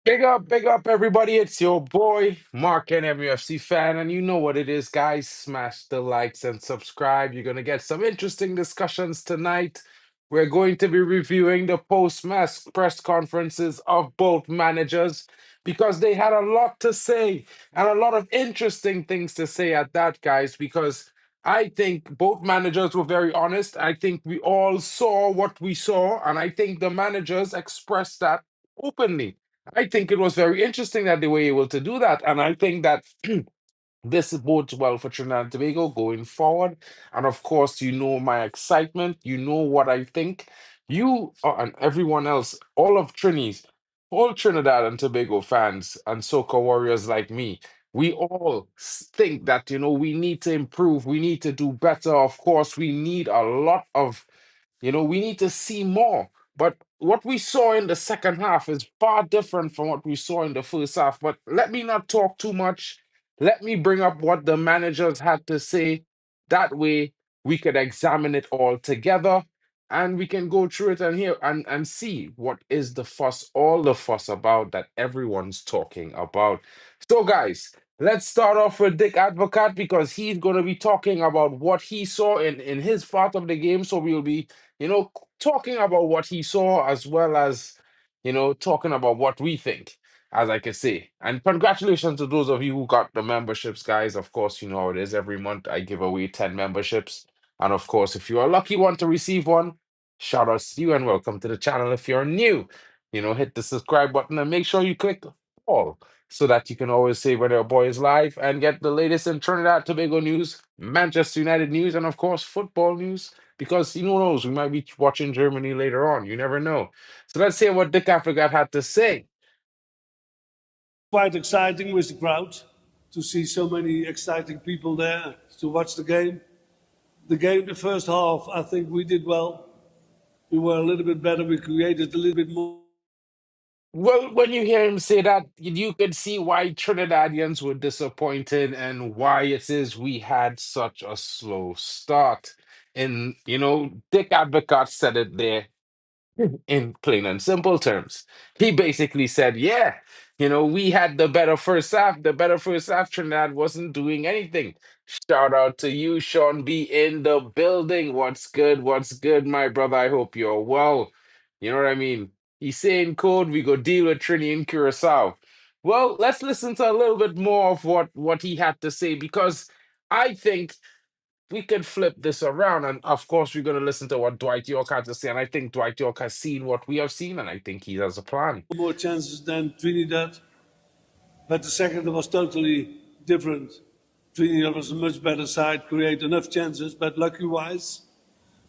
Big up, everybody. It's your boy, MarkN, MUFC fan, and you know what it is, guys. Smash the likes and subscribe. You're going to get some interesting discussions tonight. We're going to be reviewing the post-match press conferences of both managers because they had a lot to say and a lot of interesting things to say at that, guys, because I think both managers were very honest. I think we all saw what we saw, and I think the managers expressed that openly. I think it was very interesting that they were able to do that. And I think that this bodes well for Trinidad and Tobago going forward. And of course, you know my excitement. You know what I think. You and everyone else, all of Trinis, all Trinidad and Tobago fans and Soca Warriors like me, we all think that, we need to improve. We need to do better. Of course, we need a lot of we need to see more. But what we saw in the second half is far different from what we saw in the first half. But let me not talk too much. Let me bring up what the managers had to say. That way we could examine it all together and we can go through it and hear and see what is the fuss, all the fuss about that everyone's talking about. So, guys, let's start off with Dick Advocaat because he's going to be talking about what he saw in his part of the game. So we'll be talking about what he saw as well as, talking about what we think, as I could say. And congratulations to those of you who got the memberships, guys. Of course, you know how it is. Every month I give away 10 memberships. And of course, if you're a lucky one to receive one, shout out to you and welcome to the channel. If you're new, hit the subscribe button and make sure you click all so that you can always say when our boy is live and get the latest in Trinidad Tobago news, Manchester United news, and of course, football news because who knows, we might be watching Germany later on. You never know. So let's hear what Dick Africat had to say. Quite exciting with the crowd to see so many exciting people there to watch the game. The game, the first half, I think we did well. We were a little bit better. We created a little bit more. Well, when you hear him say that, you can see why Trinidadians were disappointed and why it is we had such a slow start. And, Dick Advocat said it there in plain and simple terms. He basically said, yeah, we had the better first half. The better first half, Trinidad wasn't doing anything. Shout out to you, Sean B, in the building. What's good? What's good, my brother? I hope you're well. You know what I mean? He's saying code, we go deal with Trini in Curaçao. Well, let's listen to a little bit more of what he had to say because I think we could flip this around. And of course, we're going to listen to what Dwight Yorke had to say. And I think Dwight Yorke has seen what we have seen, and I think he has a plan. More chances than Trinidad, but the second was totally different. Trinidad was a much better side, create enough chances, but lucky-wise,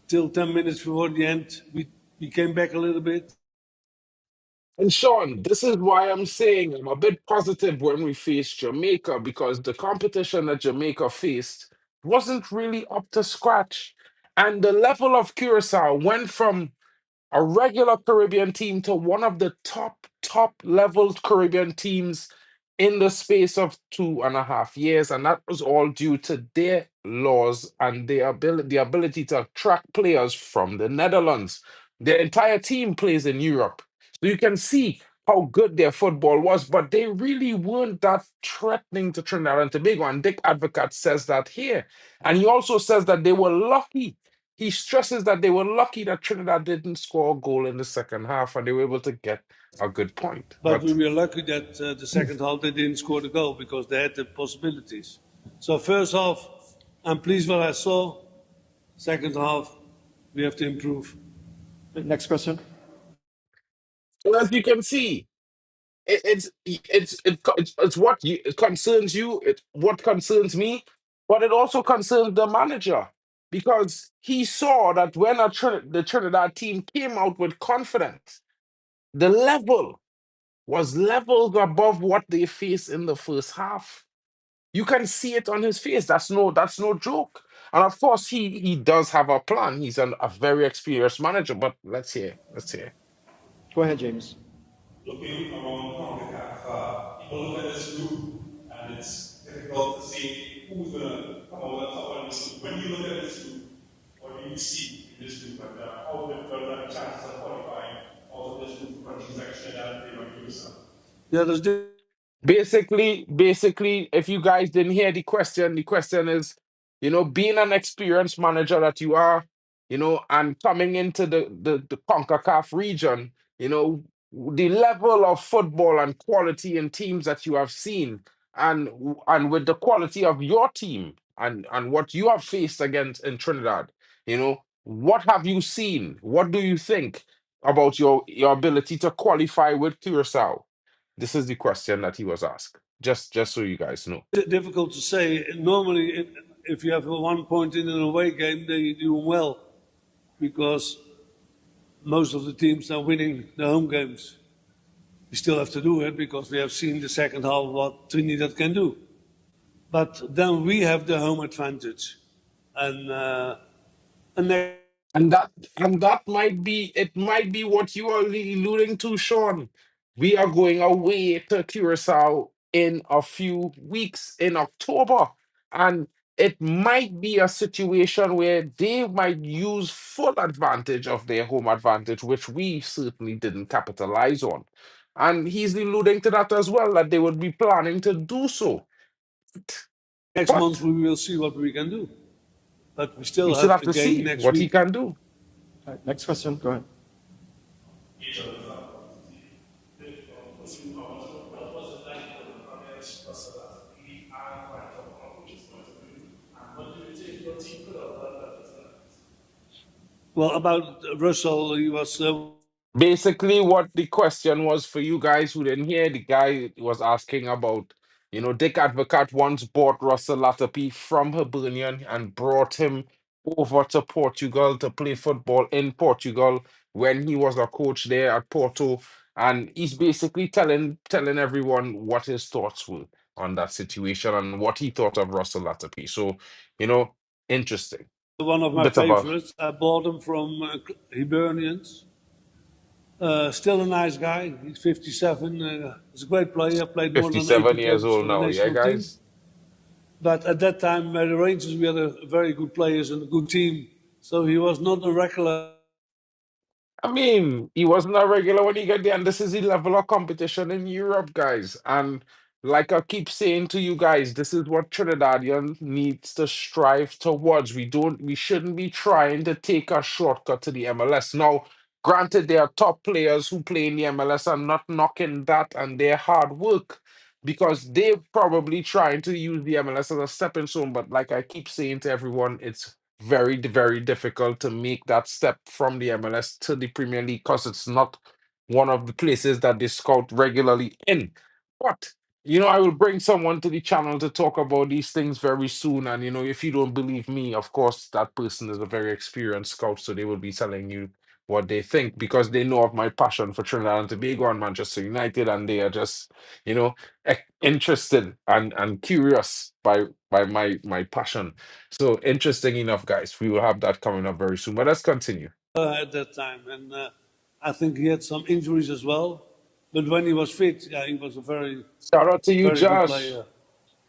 till 10 minutes before the end, we came back a little bit. And Sean, this is why I'm saying I'm a bit positive when we faced Jamaica because the competition that Jamaica faced wasn't really up to scratch. And the level of Curacao went from a regular Caribbean team to one of the top level Caribbean teams in the space of 2.5 years. And that was all due to their laws and the ability to attract players from the Netherlands. Their entire team plays in Europe. So you can see how good their football was, but they really weren't that threatening to Trinidad and Tobago. And Dick Advocat says that here. And he also says that they were lucky. He stresses that they were lucky that Trinidad didn't score a goal in the second half and they were able to get a good point. But we were lucky that the second half they didn't score the goal because they had the possibilities. So first half, I'm pleased what I saw. Second half, we have to improve. Next question. Well, as you can see, it's what it concerns you, it's what concerns me, but it also concerns the manager because he saw that when the Trinidad team came out with confidence, the level was levels above what they faced in the first half. You can see it on his face. That's no joke. And of course, he does have a plan. He's a very experienced manager. But let's hear. Let's hear. Go ahead, James. Looking around Concacaf, people look at this group and it's difficult to see who's going to come out on top of this group. When you look at this group, what do you see in this group and how difficult are the chances of qualifying out of this group for countries like Trinidad and Tobago and Curaçao? Yeah, there's Basically, if you guys didn't hear the question is, being an experienced manager that you are, and coming into the CONCACAF region, the level of football and quality in teams that you have seen, and with the quality of your team and what you have faced against in Trinidad, what have you seen? What do you think about your ability to qualify with Curaçao? This is the question that he was asked. Just so you guys know. difficult to say. Normally, if you have a 1 point in an away game, then you do well because most of the teams are winning the home games. We still have to do it because we have seen the second half what Trinidad can do. But then we have the home advantage, and next And that might be what you are alluding to, Sean. We are going away to Curacao in a few weeks in October. And it might be a situation where they might use full advantage of their home advantage, which we certainly didn't capitalize on. And he's alluding to that as well, that they would be planning to do so. month But we will see what we can do. But we still we still have have a to game see next what he week. can do. All right, next question. Go ahead. Well, about Russell, he was Basically, what the question was for you guys who didn't hear, the guy was asking about, Dick Advocaat once bought Russell Latapi from Hibernian and brought him over to Portugal to play football in Portugal when he was a coach there at Porto. And he's basically telling everyone what his thoughts were on that situation and what he thought of Russell Latapi. So, interesting. one of my Bit of a favorites. I bought him from Hibernians. Still a nice guy. He's 57. He's a great player. Played more than 57 80 years caps old for the now, yeah, national team. guys? But at that time, the Rangers, we had a very good players and a good team. So he was not a regular. I mean, he wasn't a regular when he got there, and this is the level of competition in Europe, guys. And like I keep saying to you guys, this is what Trinidadian needs to strive towards. We shouldn't be trying to take a shortcut to the MLS. Now, granted, there are top players who play in the MLS. I'm not knocking that and their hard work because they're probably trying to use the MLS as a stepping stone. But like I keep saying to everyone, it's very difficult to make that step from the MLS to the Premier League because it's not one of the places that they scout regularly in. But I will bring someone to the channel to talk about these things very soon. And if you don't believe me, of course, that person is a very experienced scout, so they will be telling you what they think because they know of my passion for Trinidad and Tobago and Manchester United, and they are just, interested and curious by my passion. So interesting enough, guys. We will have that coming up very soon. But let's continue. At that time, and I think he had some injuries as well. But when he was fit, yeah, he was a very, Shout out to you, very good Josh. player. I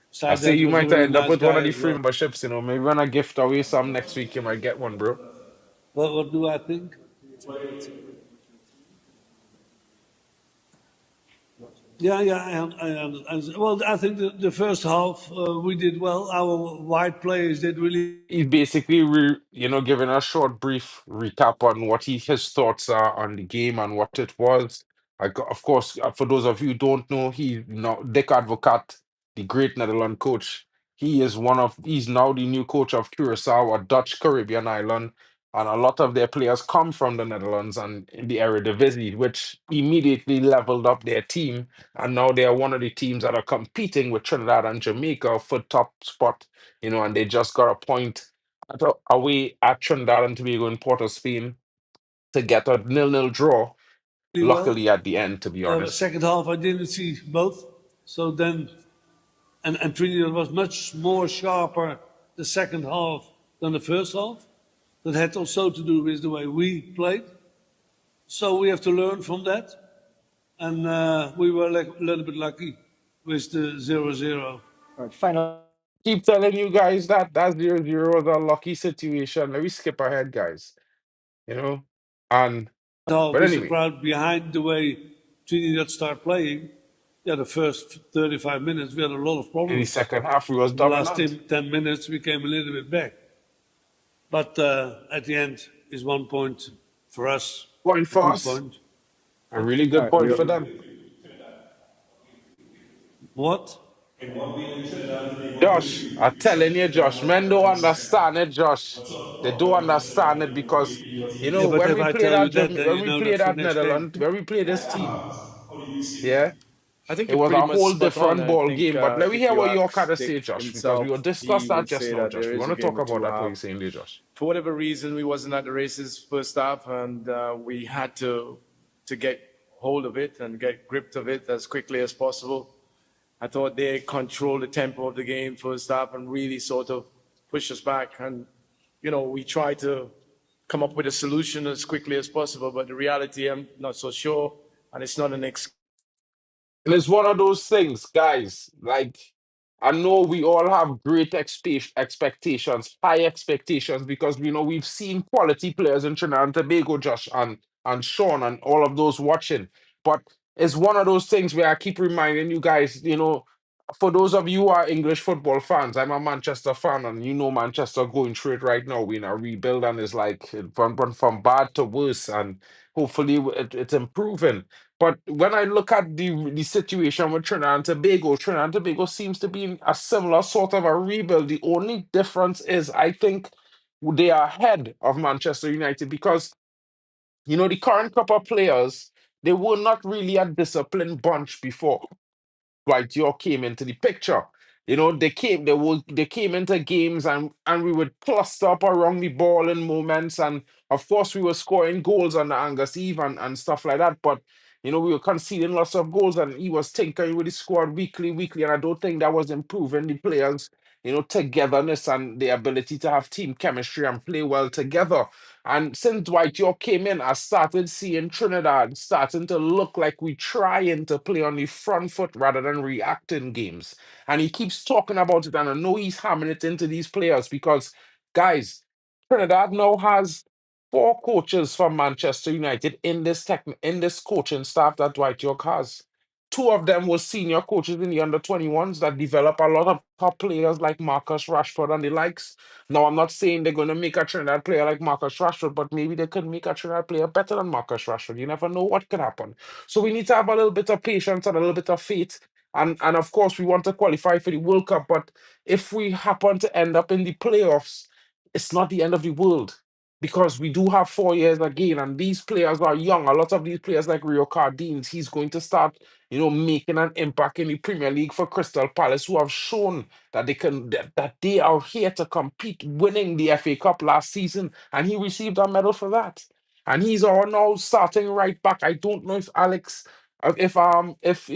Besides say that, he you was a might really end up nice with one guy of the as free well. memberships. Maybe when I gift away some next week, you might get one, bro. What do I think? Yeah, well, I think the first half we did well. Our white players did really He's basically, giving a short, brief recap on what his thoughts are on the game and what it was. Of course, for those of you who don't know, Dick Advocaat, the great Netherlands coach. He's now the new coach of Curaçao, a Dutch Caribbean island, and a lot of their players come from the Netherlands and in the Eredivisie, which immediately leveled up their team, and now they are one of the teams that are competing with Trinidad and Jamaica for top spot, and they just got a point away at Trinidad and Tobago in Port of Spain to get a nil-nil draw. well. Luckily, at the end, to be honest. Second half, I didn't see both. So then, and Trinidad was much more sharper the second half than the first half. That had also to do with the way we played. So we have to learn from that. And we were a little bit lucky with the 0-0. All right, final. Keep telling you guys that 0-0 was a lucky situation. Let me skip ahead, guys. And Half but with the anyway, crowd behind the way Trinidad start playing. yeah, the first 35 minutes we had a lot of In the problems. second half, we was The last dominant. 10 minutes we came a little bit back. But at the end is 1 point for us, Point a for good us. point. A really All good right, point for them. What? Josh, I'm telling you, Josh, men don't understand it, Josh. They don't understand it because Yeah, but when if we I played tell you at that, then when you we know that played for at next game. Netherlands, when we played this team, yeah, I think it you're was pretty a much whole spot on. different I ball think game. But let me if hear you what York had ask to Dick say, Josh, because we will himself, discuss he that would just say now, that Josh. there We're is going a to talk game or about two that what you're out. saying there, Josh. For whatever reason, we wasn't at the races first half, and we had to get hold of it and get gripped of it as quickly as possible. I thought they controlled the tempo of the game first half and really sort of pushed us back. And we tried to come up with a solution as quickly as possible, but the reality, I'm not so sure, and it's not an excuse. And it's one of those things, guys. Like, I know we all have great expectations, high expectations, because we know we've seen quality players in Trinidad and Tobago, Josh, and Sean, and all of those watching. But it's one of those things where I keep reminding you guys, for those of you who are English football fans, I'm a Manchester fan, and Manchester going through it right now. We in a rebuild, and it's like from bad to worse, and hopefully it's improving. But when I look at the situation with Trinidad and Tobago seems to be in a similar sort of a rebuild. The only difference is I think they are ahead of Manchester United because the current couple of players, they were not really a disciplined bunch before. Dwight Yorke came into the picture. They came into games and we would cluster up around the ball in moments, and of course we were scoring goals on the Angus Eve and stuff like that. But we were conceding lots of goals, and he was tinkering with the squad weekly, and I don't think that was improving the players, togetherness and the ability to have team chemistry and play well together. And since Dwight York came in, I started seeing Trinidad starting to look like we trying to play on the front foot rather than reacting games. And he keeps talking about it, and I know he's hammering it into these players because, guys, Trinidad now has four coaches from Manchester United in this coaching staff that Dwight York has. Two of them were senior coaches in the under 21s that develop a lot of top players like Marcus Rashford and the likes. Now, I'm not saying they're going to make a Trinidad player like Marcus Rashford, but maybe they could make a Trinidad player better than Marcus Rashford. You never know what could happen. So we need to have a little bit of patience and a little bit of faith. And of course, we want to qualify for the World Cup. But if we happen to end up in the playoffs, it's not the end of the world because we do have 4 years again. And these players are young. A lot of these players, like Rio Cardines, he's going to start, making an impact in the Premier League for Crystal Palace, who have shown that they are here to compete, winning the FA Cup last season, and he received a medal for that. And he's all now starting right back. I don't know if if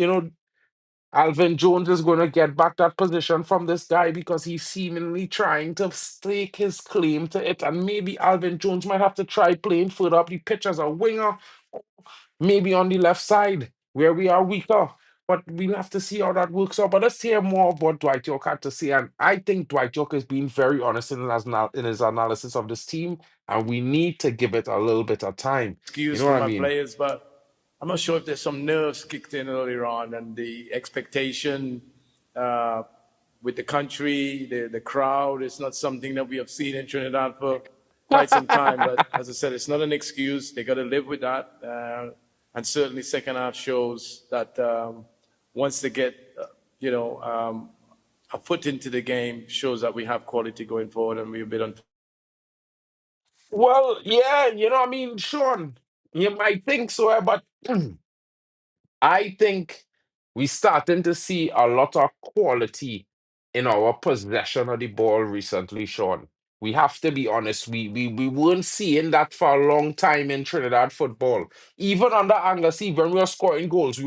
Alvin Jones is going to get back that position from this guy because he's seemingly trying to stake his claim to it. And maybe Alvin Jones might have to try playing further up the pitch as a winger, maybe on the left side where we are weaker. But we'll have to see how that works out. But let's hear more about Dwight Yorke had to say. And I think Dwight Yorke is being very honest in his analysis of this team. And we need to give it a little bit of time. You Excuse know for what I my mean? players, but I'm not sure if there's some nerves kicked in earlier on and the expectation uh, with the country, the crowd. It's not something that we have seen in Trinidad for quite some time. But as I said, it's not an excuse. They got to live with that. And certainly, second half shows that once they get, a foot into the game, shows that we have quality going forward, and we're a bit on. Well, yeah, I mean, Sean, you might think so, but I think we starting to see a lot of quality in our possession of the ball recently, Sean. We have to be honest. We weren't seeing that for a long time in Trinidad football. Even under Angus Eve, when we were scoring goals,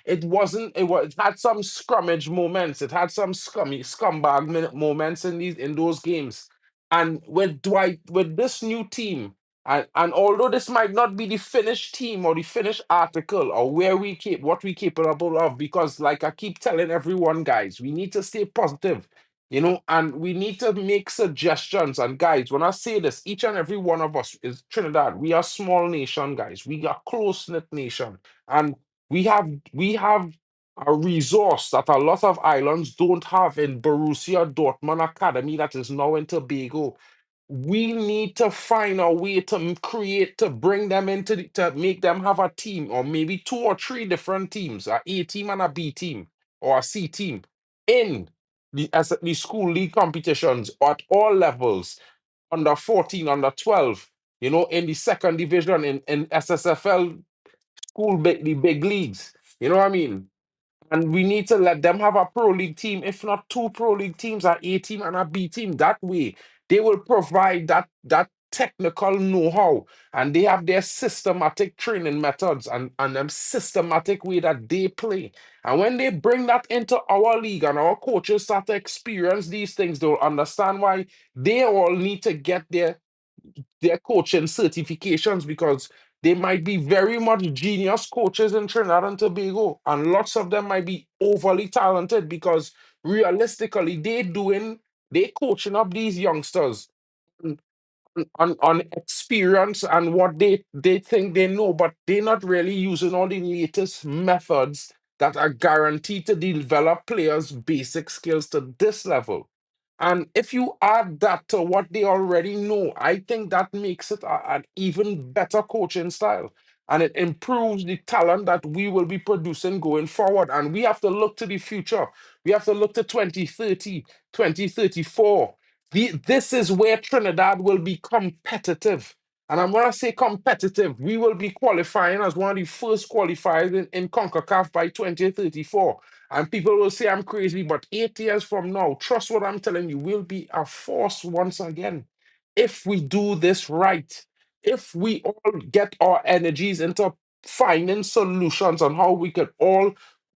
it wasn't it had some scrummage moments. It had some scumbag moments in those games. And with Dwight, with this new team, and although this might not be the finished team or the finished article or where we keep what we capable of, because like I keep telling everyone, guys, we need to stay positive, and we need to make suggestions. And guys, when I say this, each and every one of us is Trinidad. We are small nation, guys. We are close knit nation, and we have a resource that a lot of islands don't have in Borussia Dortmund Academy that is now in Tobago. We need to find a way to create, to bring them into, to make them have a team, or maybe two or three different teams, a A team and a B team, or a C team, in the school league competitions at all levels, under 14, under 12, in the second division, in SSFL school, the big leagues. You know what I mean? And we need to let them have a pro league team, if not two pro league teams, a A team and a B team. That way, they will provide that technical know-how, and they have their systematic training methods and them systematic way that they play. And when they bring that into our league and our coaches start to experience these things, they'll understand why they all need to get their coaching certifications, because they might be very much genius coaches in Trinidad and Tobago, and lots of them might be overly talented because realistically they coaching up these youngsters on experience and what they think they know, but they're not really using all the latest methods that are guaranteed to develop players' basic skills to this level. And if you add that to what they already know, I think that makes it an even better coaching style. And it improves the talent that we will be producing going forward. And we have to look to the future. We have to look to 2030, 2034. This is where Trinidad will be competitive. And I'm going to say competitive. We will be qualifying as one of the first qualifiers in CONCACAF by 2034. And people will say I'm crazy, but 8 years from now, trust what I'm telling you, we'll be a force once again. If we do this right, if we all get our energies into finding solutions on how we can all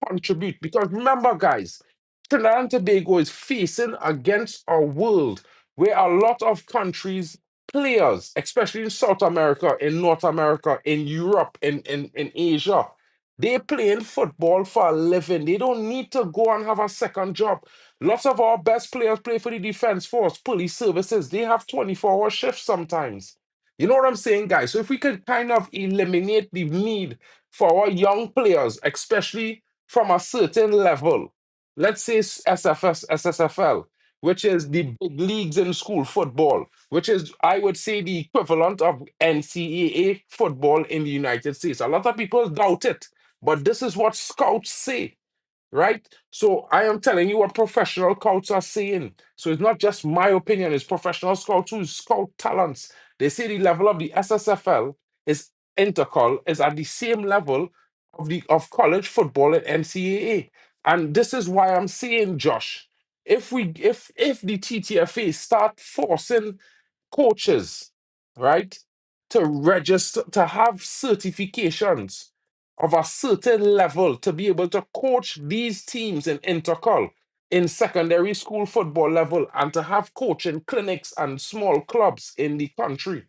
contribute. Because remember, guys, Trinidad and Tobago is facing against a world where a lot of countries, players, especially in South America, in North America, in Europe, in Asia, they're playing football for a living. They don't need to go and have a second job. Lots of our best players play for the Defense Force, police services. They have 24-hour shifts sometimes. You know what I'm saying, guys? So if we could kind of eliminate the need for our young players, especially from a certain level, let's say SFS, SSFL, which is the big leagues in school football, which is, I would say, the equivalent of NCAA football in the United States. A lot of people doubt it, but this is what scouts say, right? So I am telling you what professional scouts are saying. So it's not just my opinion, it's professional scouts who scout talents. They say the level of the SSFL is intercol is at the same level of college football at NCAA. And this is why I'm saying, Josh, if the TTFA start forcing coaches, right, to register, to have certifications of a certain level to be able to coach these teams in intercol, in secondary school football level, and to have coaching clinics and small clubs in the country.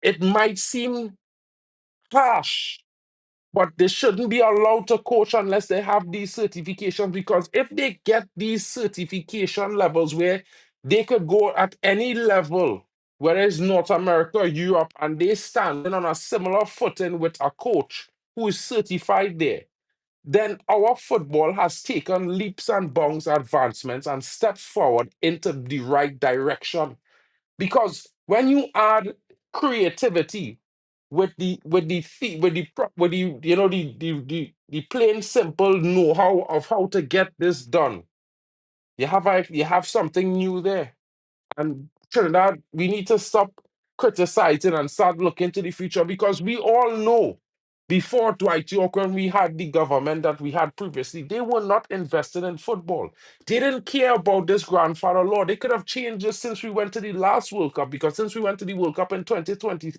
It might seem harsh, but they shouldn't be allowed to coach unless they have these certifications, because if they get these certification levels where they could go at any level, whether it's North America, Europe, and they standing on a similar footing with a coach who is certified there, then our football has taken leaps and bounds advancements and steps forward into the right direction. Because when you add creativity with the the plain simple know-how of how to get this done, you have something new there. And Trinidad, we need to stop criticizing and start looking to the future, because we all know before Dwight Yorke, when we had the government that we had previously, they were not invested in football. They didn't care about this grandfather law. They could have changed this since we went to the last World Cup, because since we went to the World Cup in 2020,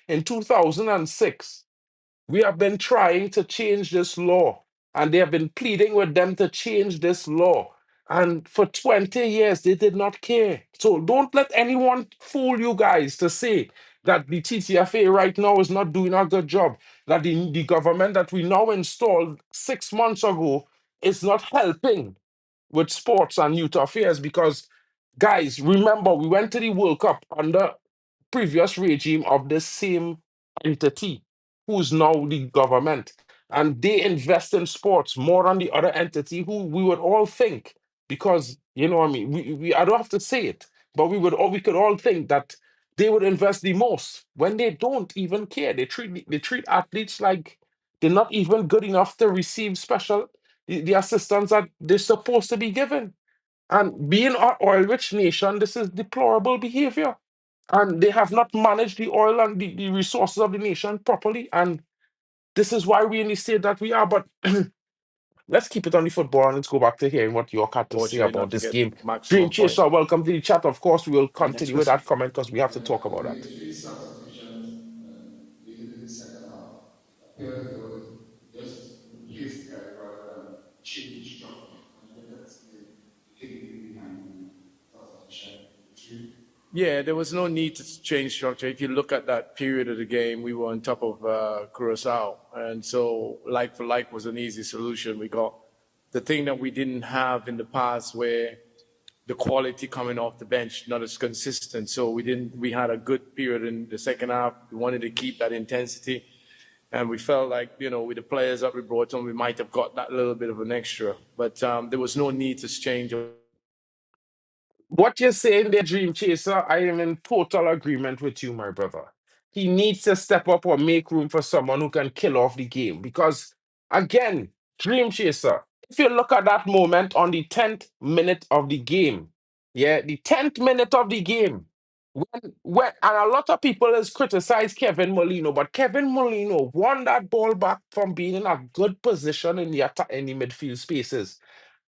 in 2006, we have been trying to change this law, and they have been pleading with them to change this law. And for 20 years, they did not care. So don't let anyone fool you guys to say that the TTFA right now is not doing a good job, that the government that we now installed 6 months ago is not helping with sports and youth affairs. Because, guys, remember, we went to the World Cup under previous regime of the same entity who's now the government. and they invest in sports more than the other entity who we would all think, because you know what I mean, I don't have to say it, but we could all think that they would invest the most when they don't even care. They treat athletes like they're not even good enough to receive the assistance that they're supposed to be given. And being an oil-rich nation, this is deplorable behavior. And they have not managed the oil and the resources of the nation properly. And this is why we're in the state that we are. But let's keep it on the football and let's go back to hearing what York had to say Fortunate about not to this get game. Dream maximum Chaser, points. welcome to the chat. Of course, we will Next continue with question. that comment because we have to talk about that. The three substitutions leading to the second half appear that they were just replace the guy rather than change structure. And that's the thinking behind the substitution. Yeah, there was no need to change structure. If you look at that period of the game, we were on top of Curaçao. And so like for like was an easy solution. We got the thing that we didn't have in the past where the quality coming off the bench not as consistent. So we had a good period in the second half. We wanted to keep that intensity. And we felt like, with the players that we brought on, we might have got that little bit of an extra. But there was no need to change. What you're saying there, Dream Chaser, I am in total agreement with you, my brother. He needs to step up or make room for someone who can kill off the game. Because, again, Dream Chaser, if you look at that moment on the 10th minute of the game, yeah, the 10th minute of the game, and a lot of people has criticized Kevin Molino, but Kevin Molino won that ball back from being in a good position in in the midfield spaces.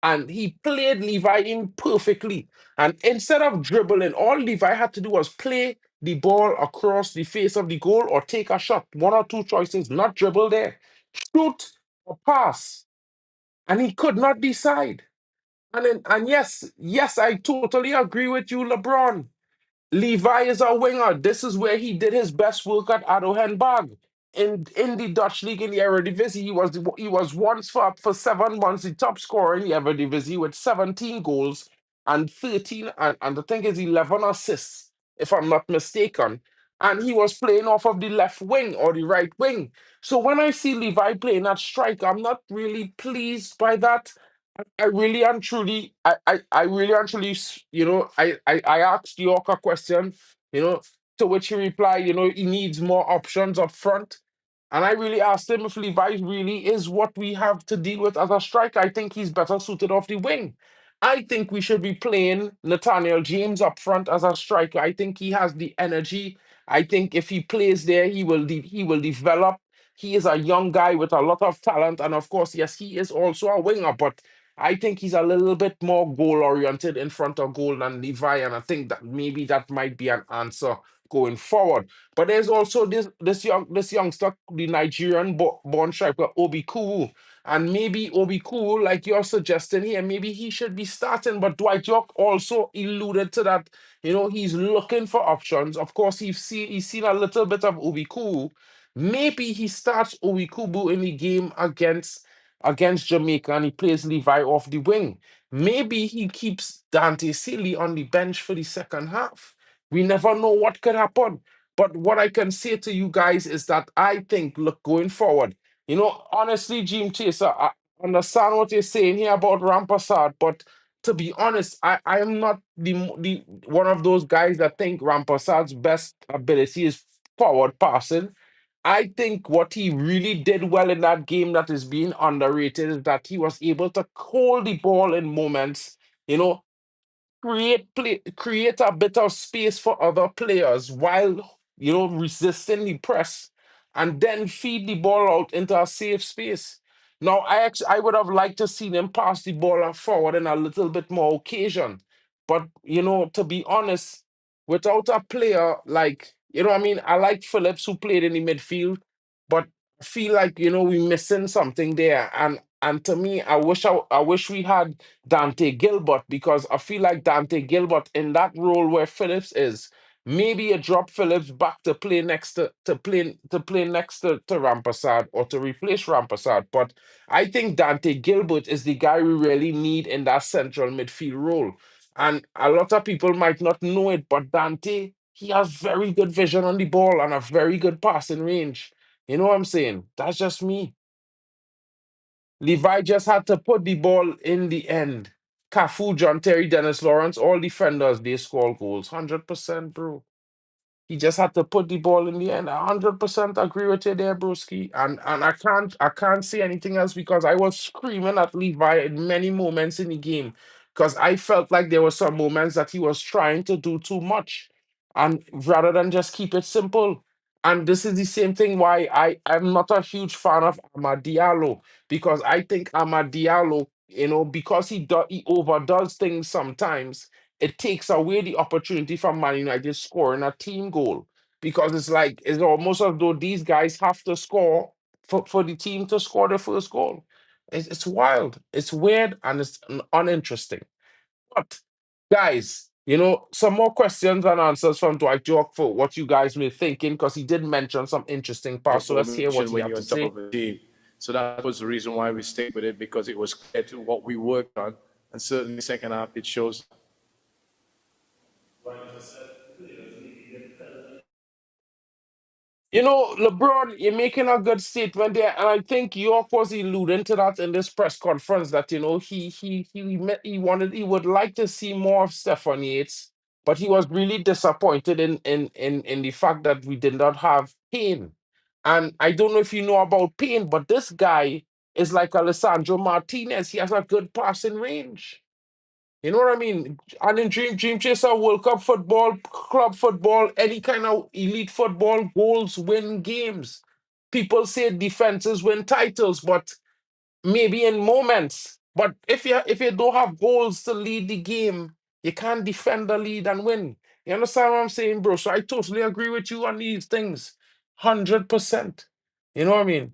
And he played Levi in perfectly. And instead of dribbling, all Levi had to do was play the ball across the face of the goal or take a shot. One or two choices, not dribble there. Shoot or pass. And he could not decide. And yes, I totally agree with you, LeBron. Levi is a winger. This is where he did his best work at Advocaat. In the Dutch league in the Eredivisie, he was once for 7 months the top scorer in the Eredivisie with 17 goals and 13 and I think it's 11 assists, if I'm not mistaken. And he was playing off of the left wing or the right wing. So when I see Levi playing at strike, I'm not really pleased by that. I really and truly, I really and truly, I asked York a question, you know, to which he replied, he needs more options up front. And I really asked him if Levi really is what we have to deal with as a striker. I think he's better suited off the wing. I think we should be playing Nathaniel James up front as a striker. I think he has the energy. I think if he plays there, he will develop. He is a young guy with a lot of talent, and of course, yes, he is also a winger. But I think he's a little bit more goal oriented in front of goal than Levi, and I think that maybe that might be an answer going forward. But there's also this youngster, the Nigerian born striker Obi Kuru. And maybe Obi Kuru, like you're suggesting here, maybe he should be starting. But Dwight Yorke also alluded to that. He's looking for options. Of course, he's seen a little bit of Obi Kuru. Maybe he starts Obi Kuru in the game against Jamaica and he plays Levi off the wing. Maybe he keeps Dante Sealy on the bench for the second half. We never know what could happen. But what I can say to you guys is that I think, look, going forward, honestly, Jim Chaser, I understand what you're saying here about Rampasad, but to be honest, I am not the one of those guys that think Rampasad's best ability is forward passing. I think what he really did well in that game that is being underrated is that he was able to hold the ball in moments, you know, create a bit of space for other players while resisting the press, and then feed the ball out into a safe space. Now, I would have liked to see them pass the ball forward in a little bit more occasion, but to be honest, without a player like what I mean, I like Phillips who played in the midfield, but I feel like we're missing something there, and to me, I wish we had Dante Gilbert, because I feel like Dante Gilbert in that role where Phillips is, maybe you drop Phillips back to play next to play next to Rampasad or to replace Rampasad. But I think Dante Gilbert is the guy we really need in that central midfield role. And a lot of people might not know it, but Dante, he has very good vision on the ball and a very good passing range. You know what I'm saying? That's just me. Levi just had to put the ball in the end. Cafu, John Terry, Dennis Lawrence, all defenders, they score goals. 100%, bro. He just had to put the ball in the end. 100% agree with you there, broski. And I can't say anything else because I was screaming at Levi in many moments in the game because I felt like there were some moments that he was trying to do too much, and rather than just keep it simple. And this is the same thing why I'm not a huge fan of Amad Diallo because I think Amad Diallo, because he overdoes things sometimes, it takes away the opportunity from Man United scoring a team goal because it's like it's almost as though these guys have to score for the team to score the first goal. It's wild, it's weird, and it's uninteresting. But guys, some more questions and answers from Dwight Yorke for what you guys may thinking because he did mention some interesting parts. So let's hear what Information he when had you're to on top say. of a team. So that was the reason why we stayed with it, because it was clear to what we worked on, and certainly second half it shows. LeBron, you're making a good statement there, and I think York was alluding to that in this press conference that he would like to see more of Stefan Yates, but he was really disappointed in the fact that we did not have Payne. And I don't know if you know about Payne, but this guy is like Alessandro Martinez. He has a good passing range. You know what I mean? And in Dream Chaser, World Cup football, club football, any kind of elite football, goals win games. People say defenses win titles, but maybe in moments. But if you don't have goals to lead the game, you can't defend the lead and win. You understand what I'm saying, bro? So I totally agree with you on these things. 100%. You know what I mean?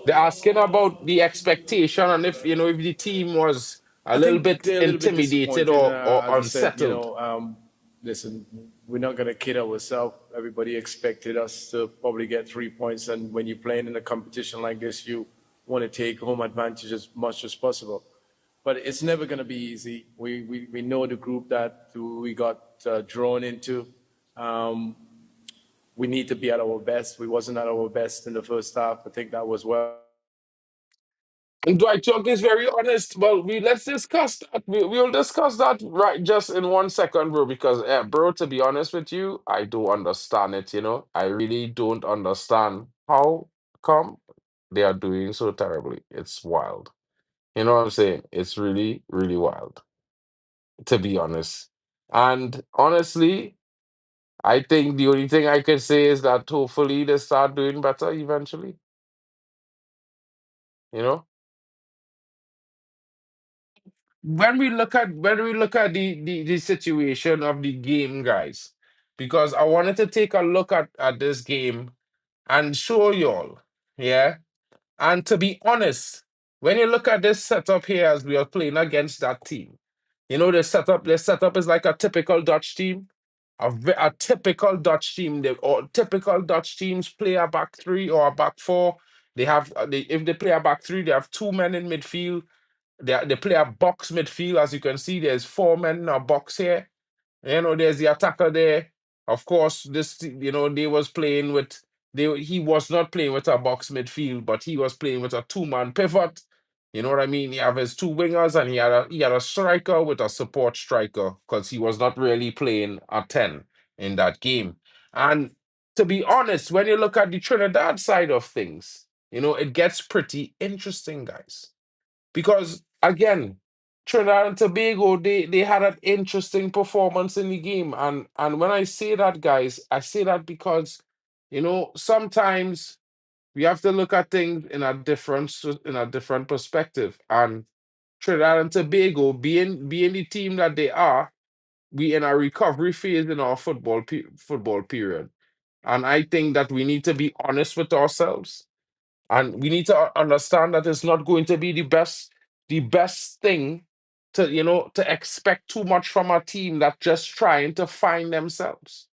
They're asking about the expectation and if the team was a I little think bit they're a little bit intimidated disappointed. or As I said, unsettled. listen, we're not going to kid ourselves. Everybody expected us to probably get 3 points, and when you're playing in a competition like this, you want to take home advantage as much as possible. But it's never going to be easy. We know the group that we got drawn into. Um, we need to be at our best. We wasn't at our best in the first half. I think that was well. And Dwight Yorke is very honest. Well, let's discuss that. We'll discuss that right just in 1 second, bro. Because, bro, to be honest with you, I don't understand it. I really don't understand how come they are doing so terribly. It's wild. You know what I'm saying? It's really, really wild, to be honest. And honestly, I think the only thing I can say is that hopefully they start doing better eventually. You know, when we look at the situation of the game, guys, because I wanted to take a look at this game and show y'all, yeah. And to be honest, when you look at this setup here as we are playing against that team, the setup is like a typical Dutch team. A typical Dutch team, or typical Dutch teams play a back three or a back four. If they play a back three, they have two men in midfield. They play a box midfield. As you can see, there's four men in a box here. There's the attacker there. Of course, they was playing with he was not playing with a box midfield, but he was playing with a two-man pivot. You know what I mean? He have his two wingers and he had a striker with a support striker because he was not really playing a 10 in that game. And to be honest, when you look at the Trinidad side of things, it gets pretty interesting, guys. Because again, Trinidad and Tobago, they had an interesting performance in the game. And when I say that, guys, I say that because, sometimes we have to look at things in a different perspective. And Trinidad and Tobago, being the team that they are, we in a recovery phase in our football period. And I think that we need to be honest with ourselves, and we need to understand that it's not going to be the best thing to expect too much from a team that's just trying to find themselves.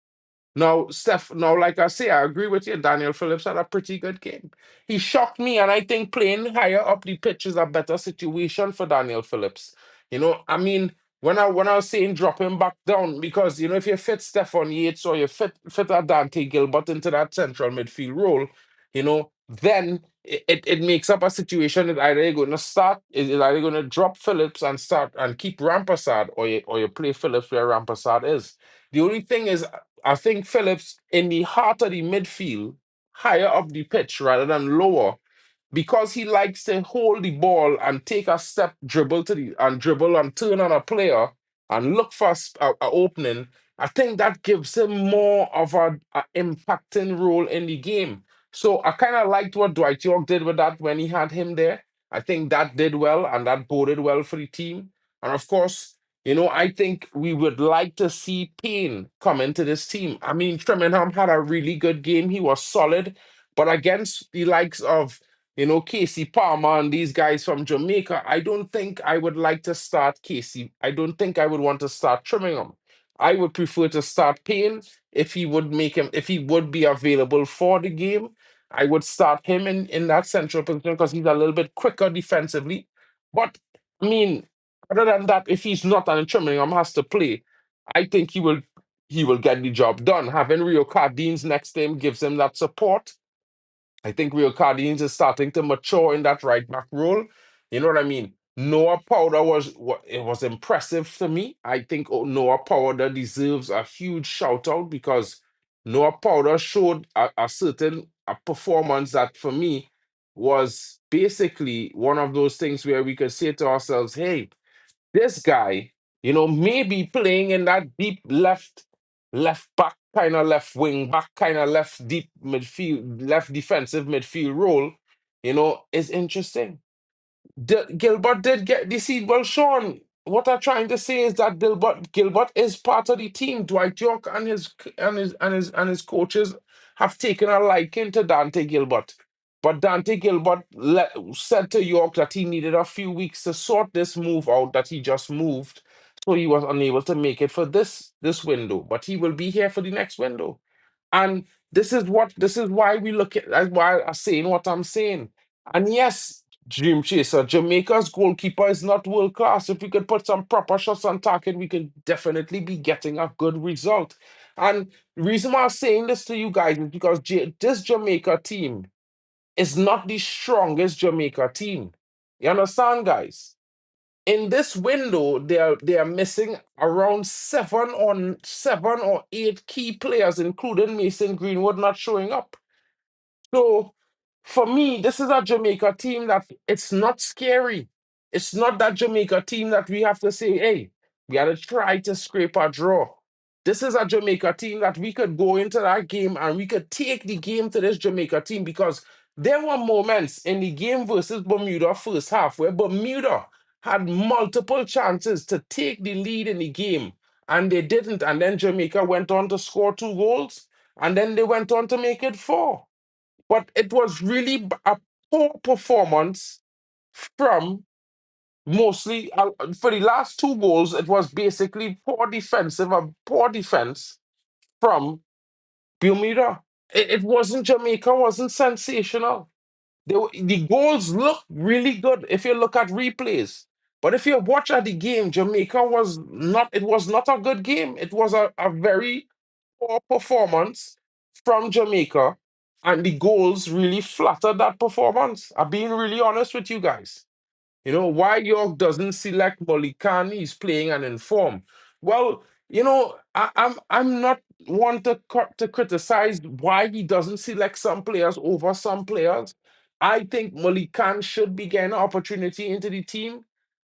Now, like I say, I agree with you. Daniel Phillips had a pretty good game. He shocked me, and I think playing higher up the pitch is a better situation for Daniel Phillips. I mean, when I was saying drop him back down, because if you fit Stephon Yates or you fit a Dante Gilbert into that central midfield role, then it makes up a situation that either you're going to start, is either going to drop Phillips and start and keep Rampasad, or you play Phillips where Rampasad is. The only thing is, I think Phillips in the heart of the midfield, higher up the pitch rather than lower, because he likes to hold the ball and take a step, dribble and turn on a player and look for a opening. I think that gives him more of a impacting role in the game. So I kind of liked what Dwight Yorke did with that when he had him there. I think that did well and that boded well for the team. And of course, I think we would like to see Payne come into this team. I mean, Tremenham had a really good game. He was solid. But against the likes of Casey Palmer and these guys from Jamaica, I don't think I would like to start Casey. I don't think I would want to start Trimmingham. I would prefer to start Payne if he would be available for the game. I would start him in that central position because he's a little bit quicker defensively. But I mean, other than that, if he's not and Trimmingham has to play, I think he will get the job done. Having Rio Cardines next to him gives him that support. I think Rio Cardines is starting to mature in that right back role. You know what I mean? Noah Powder it was impressive to me. I think Noah Powder deserves a huge shout out because Noah Powder showed a certain performance that for me was basically one of those things where we could say to ourselves, hey, this guy, maybe playing in that deep left back, kind of left wing back, kind of left deep midfield, left defensive midfield role, is interesting. Gilbert did get the seed. Well, Sean, what I'm trying to say is that Gilbert is part of the team. Dwight Yorke and his coaches have taken a liking to Dante Gilbert. But Dante Gilbert said to York that he needed a few weeks to sort this move out that he just moved, so he was unable to make it for this window. But he will be here for the next window. And this is why we look at that's why I'm saying what I'm saying. And yes, Dream Chaser, Jamaica's goalkeeper is not world class. If we could put some proper shots on target, we could definitely be getting a good result. And the reason why I'm saying this to you guys is because this Jamaica team is not the strongest Jamaica team. You understand, guys? In this window, they are missing around seven or eight key players, including Mason Greenwood not showing up. So for me, this is a Jamaica team that it's not scary. It's not that Jamaica team that we have to say, hey, we got to try to scrape a draw. This is a Jamaica team that we could go into that game and we could take the game to this Jamaica team because there were moments in the game versus Bermuda first half where Bermuda had multiple chances to take the lead in the game and they didn't. And then Jamaica went on to score 2 goals and then they went on to make it 4. But it was really a poor performance from mostly for the last 2 goals. It was basically poor defense from Bermuda. It wasn't Jamaica wasn't sensational. The goals look really good if you look at replays. But if you watch at the game, Jamaica was not. It was not a good game. It was a very poor performance from Jamaica, and the goals really flattered that performance. I'm being really honest with you guys. Why York doesn't select Molikan, he's playing an inform. Well, I'm not one to criticize why he doesn't select some players over some players. I think Molikan should be getting an opportunity into the team.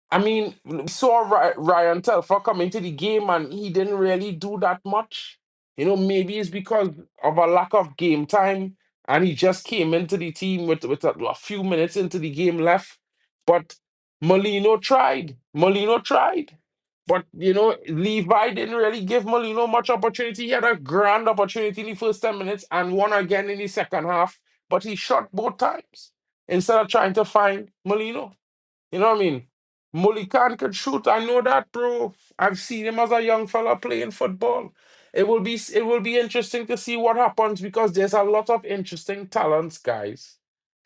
I mean, we saw Ryan Telfer come into the game and he didn't really do that much. Maybe it's because of a lack of game time and he just came into the team with a few minutes into the game left. But Molino tried. Molino tried. But, Levi didn't really give Molino much opportunity. He had a grand opportunity in the first 10 minutes and one again in the second half. But he shot both times instead of trying to find Molino. You know what I mean? Mulikan can shoot. I know that, bro. I've seen him as a young fella playing football. It will be interesting to see what happens because there's a lot of interesting talents, guys,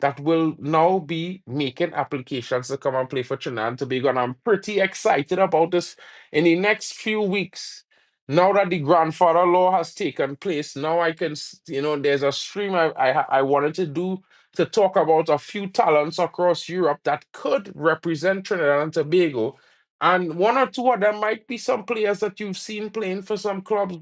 that will now be making applications to come and play for Trinidad and Tobago. And I'm pretty excited about this in the next few weeks. Now that the grandfather law has taken place, now I can, there's a stream I wanted to do to talk about a few talents across Europe that could represent Trinidad and Tobago. And one or two of them might be some players that you've seen playing for some clubs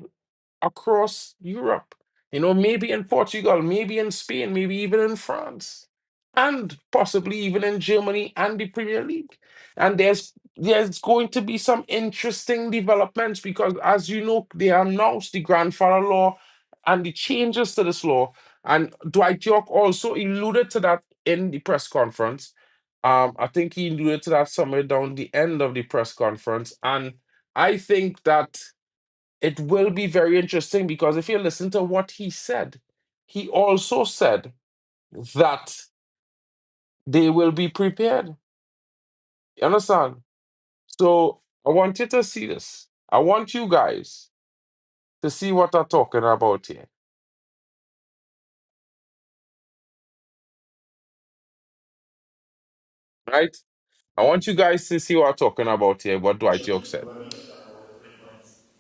across Europe. Maybe in Portugal, maybe in Spain, maybe even in France, and possibly even in Germany and the Premier League. And there's going to be some interesting developments because, as you know, they announced the grandfather law and the changes to this law. And Dwight Yorke also alluded to that in the press conference. I think he alluded to that somewhere down the end of the press conference. And I think that it will be very interesting because if you listen to what he also said that they will be prepared. You understand? So I want you to see this. I want you guys to see what I'm talking about here, right? I want you guys to see what I'm talking about here, what Dwight York said.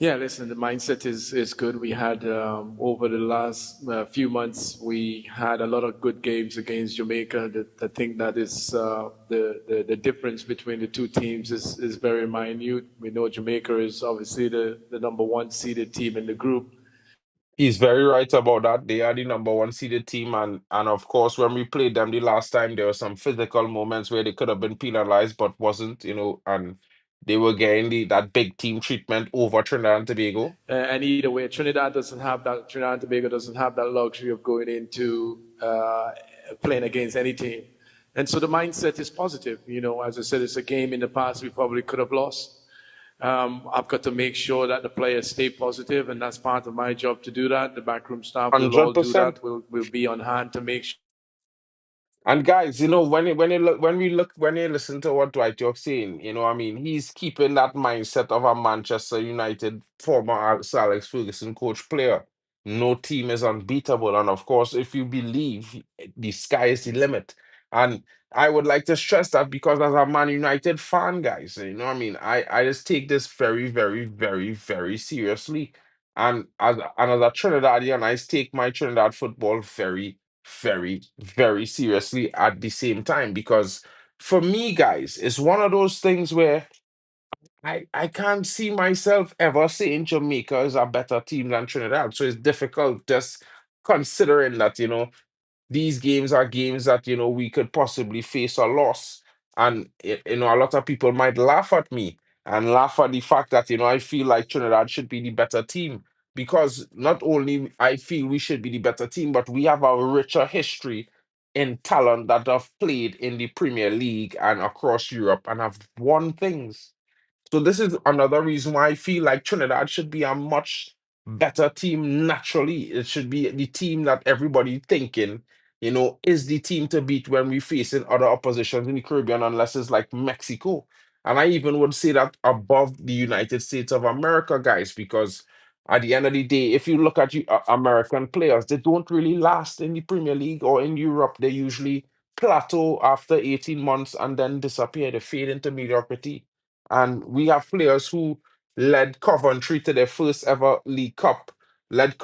Yeah, listen, the mindset is good. We had over the last few months, we had a lot of good games against Jamaica. I think that is the difference between the two teams is very minute. We know Jamaica is obviously the number one seeded team in the group. He's very right about that. They are the number one seeded team, and of course, when we played them the last time, there were some physical moments where they could have been penalized, but wasn't, and they were getting that big team treatment over Trinidad and Tobago. And either way, Trinidad and Tobago doesn't have that luxury of going into playing against any team. And so the mindset is positive. As I said, it's a game in the past we probably could have lost. I've got to make sure that the players stay positive, and that's part of my job to do that. The backroom staff will all do 100%. that. We'll be on hand to make sure. And guys, when you listen to what Dwight York saying, he's keeping that mindset of a Manchester United former Sir Alex Ferguson coach player. No team is unbeatable, and of course, if you believe, the sky is the limit. And I would like to stress that because as a Man United fan, guys, I just take this very, very, very, very seriously. And as a Trinidadian, I take my Trinidad football very, very, very seriously at the same time because for me, guys, it's one of those things where I can't see myself ever saying Jamaica is a better team than Trinidad. So it's difficult just considering that, these games are games that, we could possibly face a loss. And, a lot of people might laugh at me and laugh at the fact that, I feel like Trinidad should be the better team because not only I feel we should be the better team, but we have a richer history in talent that have played in the Premier League and across Europe and have won things. So this is another reason why I feel like Trinidad should be a much better team naturally. It should be the team that everybody thinking, is the team to beat when we facing other oppositions in the Caribbean, unless it's like Mexico. And I even would say that above the United States of America, guys, because at the end of the day, if you look at American players, they don't really last in the Premier League or in Europe. They usually plateau after 18 months and then disappear. They fade into mediocrity. And we have players who led Coventry to their first ever League Cup, led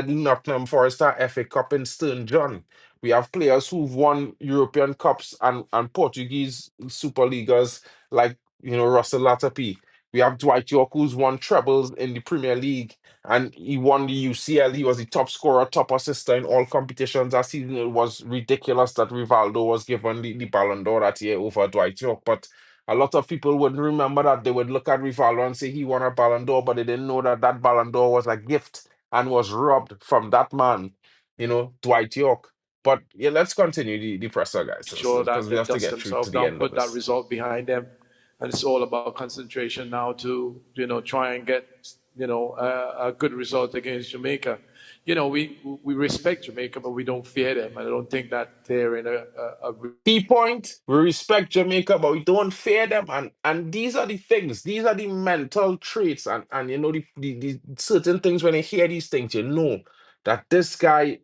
Nottingham Forest to FA Cup in Stern John. We have players who've won European Cups and Portuguese Super Leaguers like Russell Latapi. We have Dwight Yorke who's won trebles in the Premier League and he won the UCL. He was the top scorer, top assister in all competitions that season. It was ridiculous that Rivaldo was given the Ballon d'Or that year over Dwight Yorke, but a lot of people wouldn't remember that. They would look at Rivaldo and say he won a Ballon d'Or, but they didn't know that that Ballon d'Or was a gift and was robbed from that man, Dwight Yorke. But yeah, let's continue the presser, guys, Sure because that we they have to dust get through to themselves the down, end of put that this. result behind them, and it's all about concentration now to try and get a good result against Jamaica. We respect Jamaica, but we don't fear them, and I don't think that they're in a Key point, we respect Jamaica, but we don't fear them. And these are the things, these are the mental traits, and the certain things when you hear these things, that this guy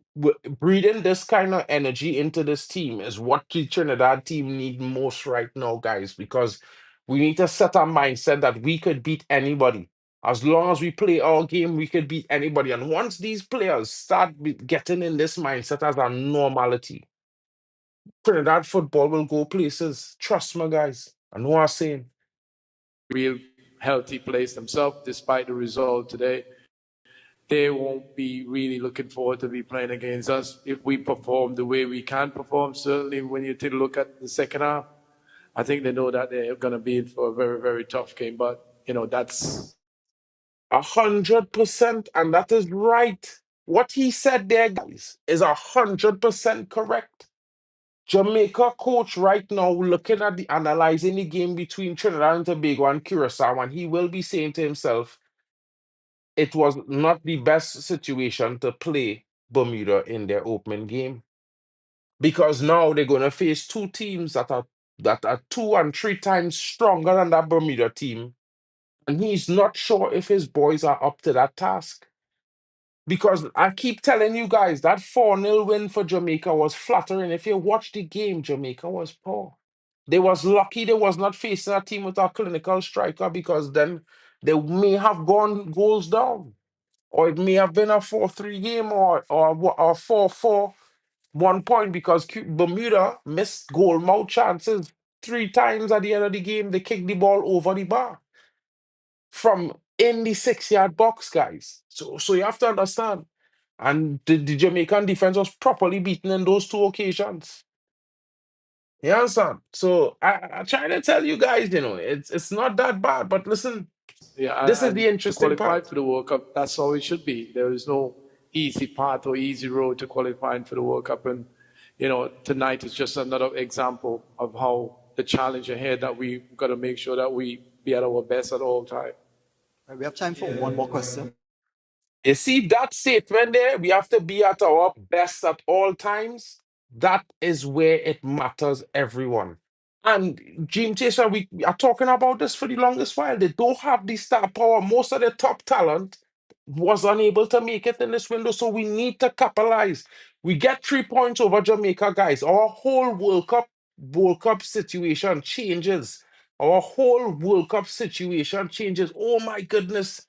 breathing this kind of energy into this team is what the Trinidad team need most right now, guys, because we need to set our mindset that we could beat anybody. As long as we play our game, we could beat anybody. And once these players start getting in this mindset as a normality, Trinidad football will go places. Trust me, guys. I know what I'm saying. Real healthy place themselves, despite the result today. They won't be really looking forward to be playing against us if we perform the way we can perform. Certainly, when you take a look at the second half, I think they know that they're going to be in for a very, very tough game. But, that's 100%, and that is right. What he said there, guys, is 100% correct. Jamaica coach right now looking at the analyzing the game between Trinidad and Tobago and Curaçao, and he will be saying to himself, it was not the best situation to play Bermuda in their opening game. Because now they're gonna face two teams that are 2 and 3 times stronger than that Bermuda team. And he's not sure if his boys are up to that task. Because I keep telling you guys that 4-0 win for Jamaica was flattering. If you watch the game, Jamaica was poor. They was lucky they was not facing a team with a clinical striker because then they may have gone goals down. Or it may have been a 4-3 game or 4-4, 1 point because Bermuda missed goal mouth chances 3 times at the end of the game. They kicked the ball over the bar from in the 6-yard box, guys. So you have to understand. And the Jamaican defense was properly beaten in those 2 occasions. You understand? So I try to tell you guys, it's not that bad. But listen, this is and the to interesting qualify part. for the World Cup, that's how it should be. There is no easy path or easy road to qualifying for the World Cup. And, tonight is just another example of how the challenge ahead that we got to make sure that we be at our best at all times. We have time for one more question. You see that statement there? We have to be at our best at all times. That is where it matters, everyone. And Jim Chaser, we are talking about this for the longest while. They don't have the star power. Most of the top talent was unable to make it in this window, so we need to capitalize. We get 3 points over Jamaica, guys. Our whole World Cup situation changes. Our whole World Cup situation changes. Oh my goodness.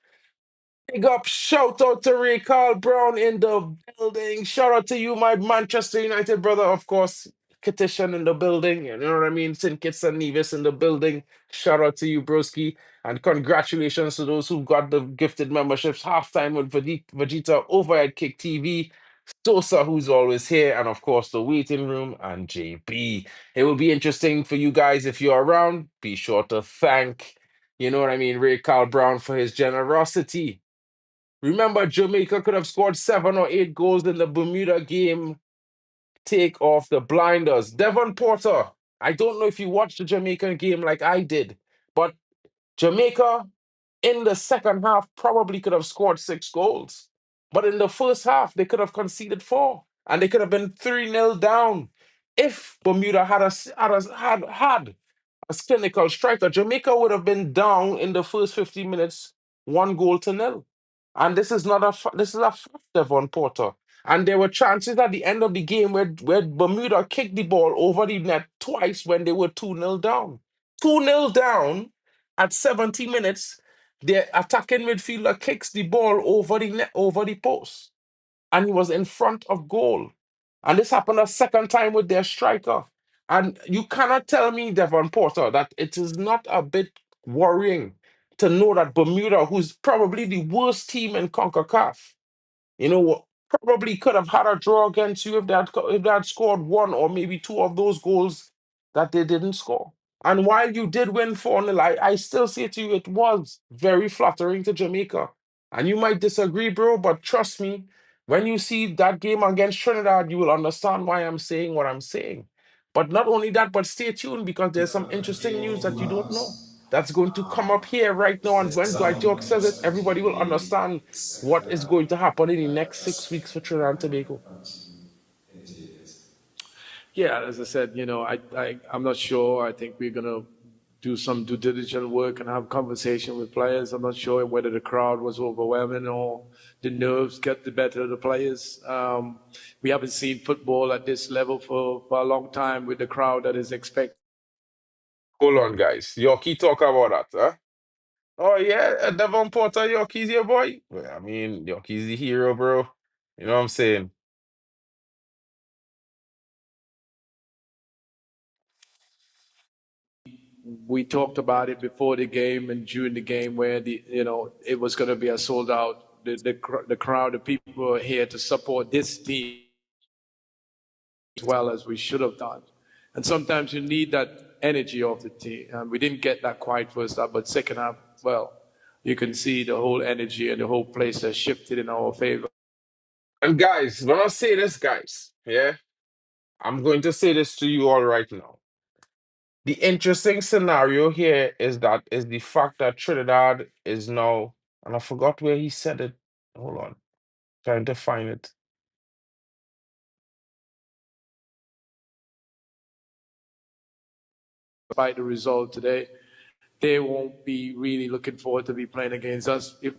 Big up, shout out to Ray Carl Brown in the building. Shout out to you, my Manchester United brother, of course. Katishan in the building, you know what I mean? St. Kitts and Nevis in the building. Shout out to you, broski. And congratulations to those who got the gifted memberships. Halftime with Vegeta over at Kick TV. Sosa, who's always here, and of course, the waiting room and JB. It will be interesting for you guys if you're around. Be sure to thank, you know what I mean, Ray Carl Brown for his generosity. Remember, Jamaica could have scored 7 or 8 goals in the Bermuda game. Take off the blinders. Devon Porter, I don't know if you watched the Jamaican game like I did, but Jamaica in the second half probably could have scored 6 goals. But in the first half, they could have conceded 4, and they could have been 3-0 down. If Bermuda had a clinical striker, Jamaica would have been down in the first 50 minutes, 1 goal to nil. And this is not this is a fact, Devon Porter. And there were chances at the end of the game where Bermuda kicked the ball over the net twice when they were 2-0 down. 2-0 down at 70 minutes, their attacking midfielder kicks the ball over the net, over the post. And he was in front of goal. And this happened a second time with their striker. And you cannot tell me, Devon Porter, that it is not a bit worrying to know that Bermuda, who's probably the worst team in CONCACAF, probably could have had a draw against you if they had scored 1 or maybe 2 of those goals that they didn't score. And while you did win 4-0, I still say to you, it was very flattering to Jamaica. And you might disagree, bro, but trust me, when you see that game against Trinidad, you will understand why I'm saying what I'm saying. But not only that, but stay tuned because there's some interesting news that you don't know that's going to come up here right now. And when Dwight Yorke says it, everybody will understand what is going to happen in the next 6 weeks for Trinidad and Tobago. Yeah, as I said, I'm not sure. I think we're going to do some due diligence work and have conversation with players. I'm not sure whether the crowd was overwhelming or the nerves get the better of the players. We haven't seen football at this level for a long time with the crowd that is expected. Hold on, guys. Yorkie talk about that, huh? Oh yeah, Devon Porter, Yorkie's your boy. Well, I mean, Yorkie's the hero, bro. You know what I'm saying? We talked about it before the game and during the game where it was going to be a sold out. The crowd, the people are here to support this team as well as we should have done. And sometimes you need that energy of the team. And we didn't get that quite first half, but second half, well, you can see the whole energy and the whole place has shifted in our favor. And guys, when I say this, guys, yeah, I'm going to say this to you all right now. The interesting scenario here is the fact that Trinidad is now, and I forgot where he said it. Hold on, trying to find it. Despite the result today, they won't be really looking forward to be playing against us if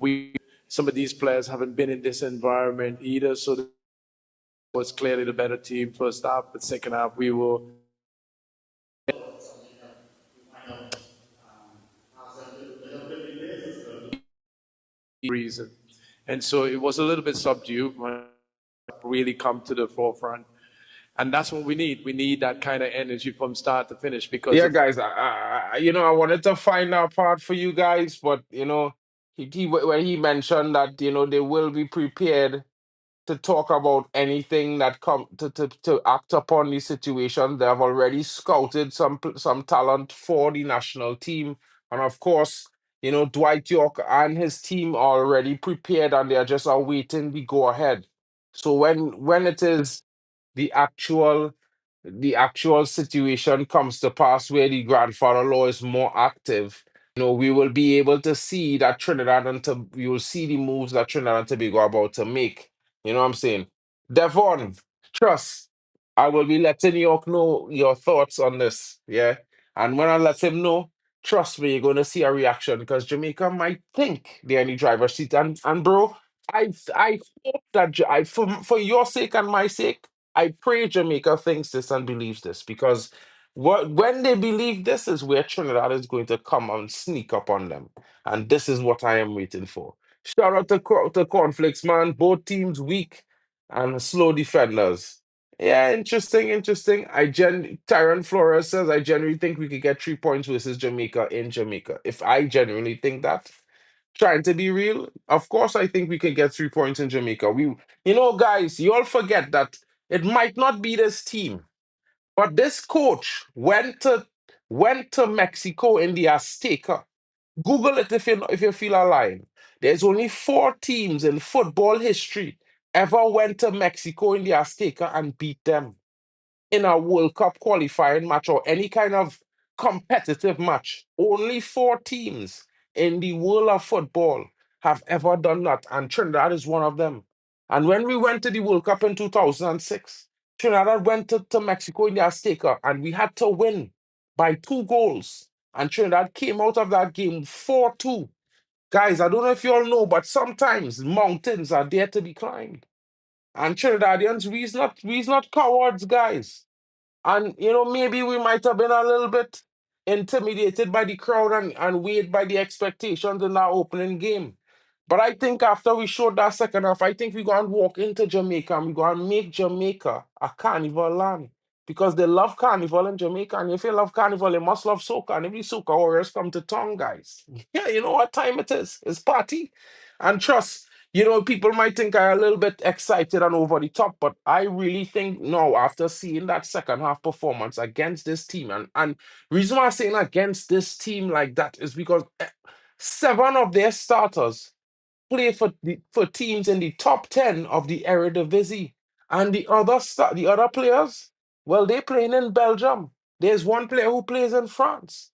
some of these players haven't been in this environment either. So it was clearly the better team first half, but second half we were reason. And so it was a little bit subdued, really come to the forefront. And that's what we need. We need that kind of energy from start to finish because Yeah, guys, I wanted to find that part for you guys, but when he mentioned that they will be prepared to talk about anything that come to act upon the situation. They have already scouted some talent for the national team, and of course, Dwight Yorke and his team are already prepared, and they are just awaiting the go ahead. So when it is the actual the actual situation comes to pass where the grandfather law is more active, we will be able to see that we will see the moves that Trinidad and Tobago are about to make. You know what I'm saying? Devon, trust. I will be letting York know your thoughts on this. Yeah. And when I let him know, trust me, you're gonna see a reaction because Jamaica might think they're in the driver's seat. And bro, I hope that for your sake and my sake, I pray Jamaica thinks this and believes this because when they believe this is where Trinidad is going to come and sneak up on them. And this is what I am waiting for. Shout out to Conflicts, man. Both teams weak and slow defenders. Yeah, interesting, interesting. Tyron Flores says I genuinely think we could get 3 points versus Jamaica in Jamaica. If I genuinely think that, trying to be real, of course I think we can get 3 points in Jamaica. Guys, you all forget that it might not be this team, but this coach went to Mexico in the Azteca. Google it if you feel aligned. There's only 4 teams in football history ever went to Mexico in the Azteca and beat them in a World Cup qualifying match or any kind of competitive match. Only 4 teams in the world of football have ever done that, and Trinidad is one of them. And when we went to the World Cup in 2006, Trinidad went to Mexico in the Azteca, and we had to win by 2 goals. And Trinidad came out of that game 4-2. Guys, I don't know if you all know, but sometimes mountains are there to be climbed. And Trinidadians, we's not cowards, guys. And maybe we might have been a little bit intimidated by the crowd and weighed by the expectations in that opening game. But I think after we showed that second half, I think we're going to walk into Jamaica and we're going to make Jamaica a carnival land. Because they love carnival in Jamaica. And if you love carnival, you must love soca. And every soca warriors come to town, guys. Yeah, you know what time it is. It's party. And trust, people might think I'm a little bit excited and over the top, but I really think no, after seeing that second half performance against this team, and reason why I'm saying against this team like that is because 7 of their starters play for teams in the top 10 of the Eredivisie. And the other players, well, they playing in Belgium. There's one player who plays in France.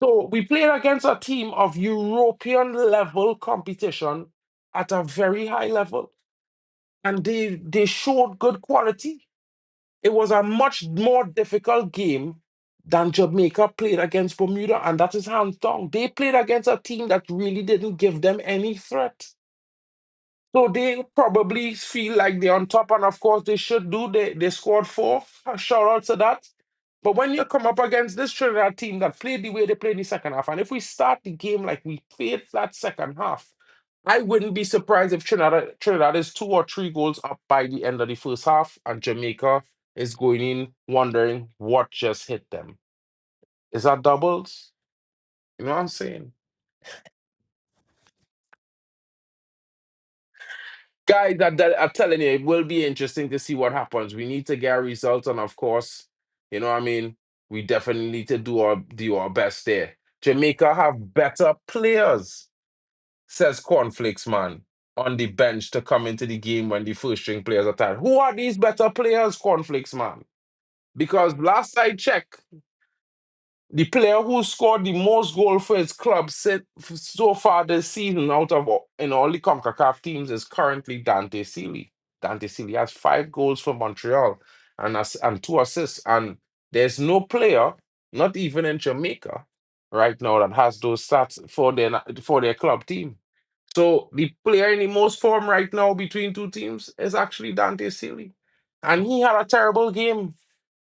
So we played against a team of European level competition at a very high level. And they showed good quality. It was a much more difficult game than Jamaica played against Bermuda, and that is hands down. They played against a team that really didn't give them any threat. So they probably feel like they're on top, and of course they should do. They scored four. Shout out to that. But when you come up against this Trinidad team that played the way they played in the second half, and if we start the game like we played that second half, I wouldn't be surprised if Trinidad is 2 or 3 goals up by the end of the first half, and Jamaica is going in wondering what just hit them. Is that doubles? You know what I'm saying? Guys, I'm telling you, it will be interesting to see what happens. We need to get a result, and of course, you know what I mean? We definitely need to do our best there. Jamaica have better players, says Cornflakes Man, on the bench to come into the game when the first string players are tired. Who are these better players, Cornflakes Man? Because last I checked, the player who scored the most goals for his club so far this season out of in all the CONCACAF teams is currently Dante Sealy. Dante Sealy has 5 goals for Montreal and 2 assists. And there's no player, not even in Jamaica, right now that has those stats for their club team. So the player in the most form right now between two teams is actually Dante Sealy. And he had a terrible game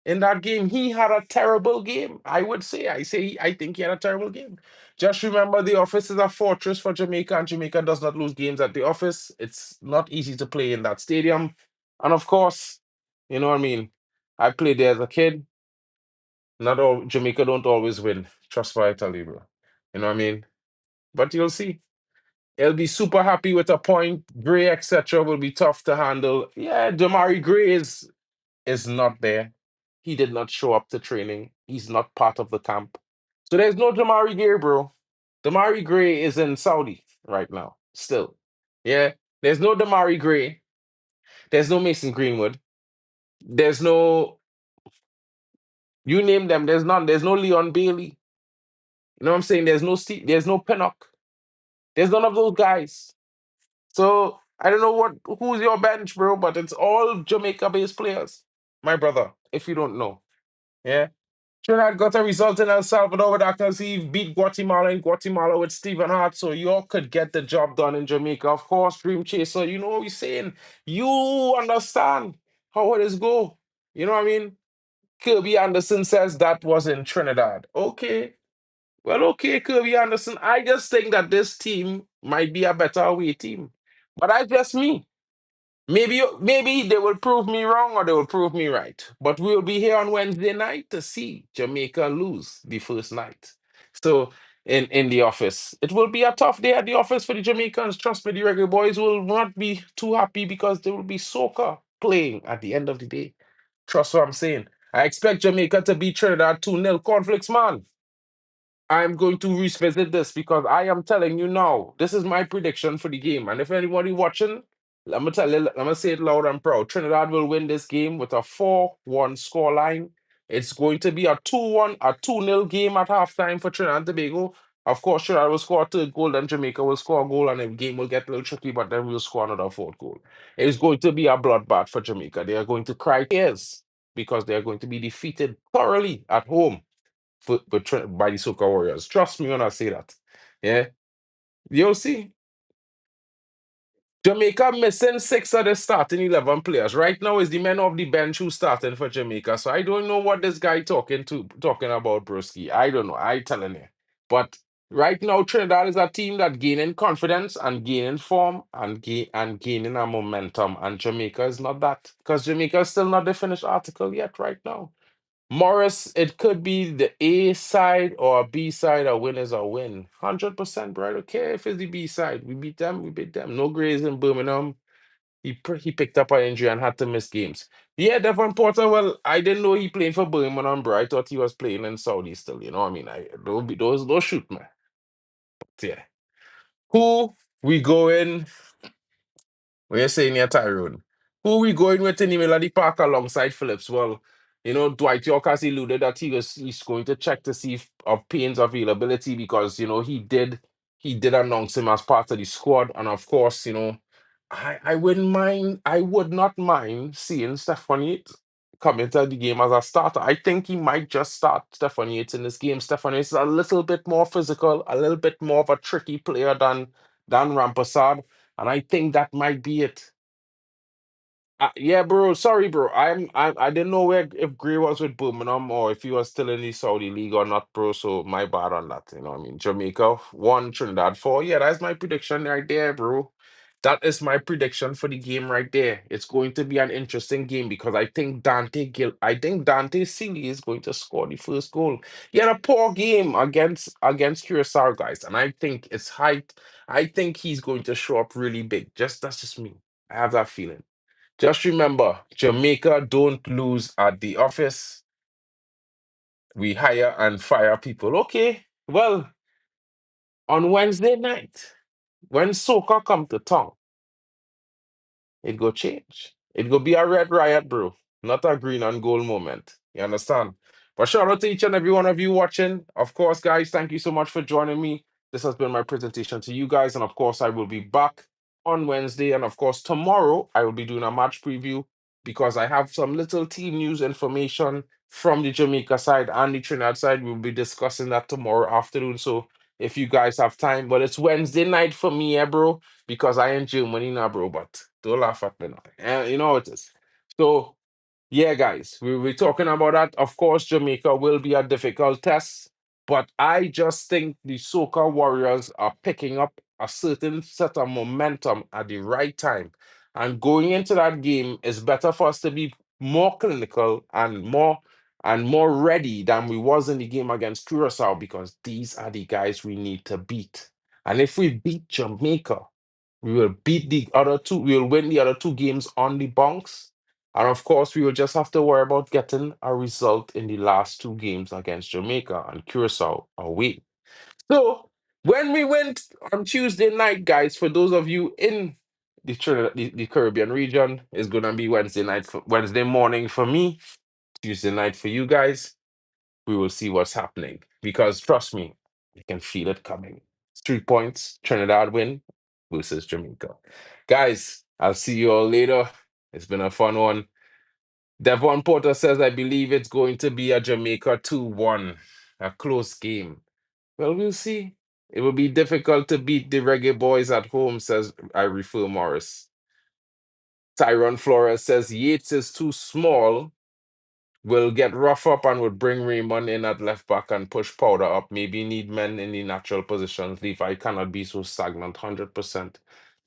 in that game. He had a terrible game. I would say. I think he had a terrible game. Just remember, the office is a fortress for Jamaica, and Jamaica does not lose games at the office. It's not easy to play in that stadium. And of course, you know what I mean? I played there as a kid. Not all Jamaica don't always win. Trust what I tell you, bro. You know what I mean? But you'll see. He'll be super happy with a point. Gray, etc., will be tough to handle. Yeah, Damari Gray is not there. He did not show up to training. He's not part of the camp. So there's no Damari Gray, bro. Damari Gray is in Saudi right now, still. Yeah. There's no Damari Gray. There's no Mason Greenwood. There's no, you name them, there's none. There's no Leon Bailey. You know what I'm saying? There's no Pinnock. There's none of those guys. So I don't know who's your bench, bro, but it's all Jamaica-based players. My brother, if you don't know. Yeah. Trinidad got a result in El Salvador with Akers Eve, beat Guatemala in Guatemala with Stephen Hart, so York could get the job done in Jamaica. Of course, Dream Chaser, you know what we're saying. You understand how it is go. You know what I mean? Kirby Anderson says that was in Trinidad. Okay. Well, okay, Kirby Anderson. I just think that this team might be a better away team. But that's just me. Maybe they will prove me wrong or they will prove me right. But we'll be here on Wednesday night to see Jamaica lose the first night. So in the office, it will be a tough day at the office for the Jamaicans. Trust me, the Reggae boys will not be too happy because there will be soccer playing at the end of the day. Trust what I'm saying. I expect Jamaica to beat Trinidad 2-0. Conflicts, man. I'm going to revisit this because I am telling you now, this is my prediction for the game. And if anybody watching, I'm gonna say it loud and proud. Trinidad will win this game with a 4-1 scoreline. It's going to be a 2-1, a 2-0 game at halftime for Trinidad and Tobago. Of course, Trinidad will score a third goal, then Jamaica will score a goal, and the game will get a little tricky, but then we'll score another fourth goal. It's going to be a bloodbath for Jamaica. They are going to cry tears because they are going to be defeated thoroughly at home by the Soca Warriors. Trust me when I say that. Yeah. You'll see. Jamaica missing 6 of the starting 11 players. Right now is the men of the bench who's starting for Jamaica. So I don't know what this guy talking about, Broski. I don't know. I telling you. But right now, Trinidad is a team that gaining confidence and gaining form and gaining a momentum. And Jamaica is not that. Because Jamaica is still not the finished article yet right now. Morris, it could be the A side or a B side. A win is a win. 100%, bro. I don't care if it's the B side. We beat them, we beat them. No Grays in Birmingham. He picked up an injury and had to miss games. Yeah, Devon Porter, well, I didn't know he played for Birmingham, bro. I thought he was playing in Saudi still, you know what I mean? Those shoot, man. But yeah. Who we going? We're saying here, Tyrone. Who we going with in the middle of the park alongside Phillips? Well, Dwight Yorke has alluded that he's going to check to see if of Payne's availability because he did announce him as part of the squad. And of course, I would not mind seeing Stephanie come into the game as a starter. I think he might just start Stefan Yates in this game. Stefan Yates is a little bit more physical, a little bit more of a tricky player than Rampersad, and I think that might be it. Yeah, bro. Sorry, bro. I didn't know where if Gray was with Birmingham or if he was still in the Saudi league or not, bro. So my bad on that. You know what I mean? Jamaica 1, Trinidad 4. Yeah, that's my prediction right there, bro. That is my prediction for the game right there. It's going to be an interesting game because I think Dante Sealy is going to score the first goal. He had a poor game against Curaçao, guys, and I think it's height. I think he's going to show up really big. That's just me. I have that feeling. Just remember, Jamaica don't lose at the office. We hire and fire people. Okay. Well, on Wednesday night, when soca come to town, it go change. It go be a red riot, bro. Not a green and gold moment. You understand? But shout out to each and every one of you watching. Of course, guys, thank you so much for joining me. This has been my presentation to you guys. And of course, I will be back on Wednesday. And of course, tomorrow I will be doing a match preview because I have some little team news information from the Jamaica side and the Trinidad side. We'll be discussing that tomorrow afternoon. So if you guys have time, but it's Wednesday night for me, bro, because I in Germany now, bro. But don't laugh at me now. You know how it is. So yeah, guys, we're talking about that. Of course, Jamaica will be a difficult test, but I just think the Soca Warriors are picking up a certain set of momentum at the right time. And going into that game is better for us to be more clinical and more ready than we was in the game against Curaçao because these are the guys we need to beat. And if we beat Jamaica, we will beat the other two, we will win the other two games on the bounce. And of course, we will just have to worry about getting a result in the last two games against Jamaica and Curacao away. So when we went on Tuesday night, guys, for those of you in the Caribbean region, it's gonna be Wednesday morning for me, Tuesday night for you guys. We will see what's happening. Because trust me, you can feel it coming. 3 points, Trinidad win versus Jamaica. Guys, I'll see you all later. It's been a fun one. Devon Porter says, I believe it's going to be a Jamaica 2-1, a close game. Well, we'll see. It will be difficult to beat the Reggae Boys at home, says I refer Morris. Tyron Flores says, Yates is too small, will get rough up and would bring Raymond in at left back and push Powder up. Maybe need men in the natural positions. Levi cannot be so stagnant, 100%.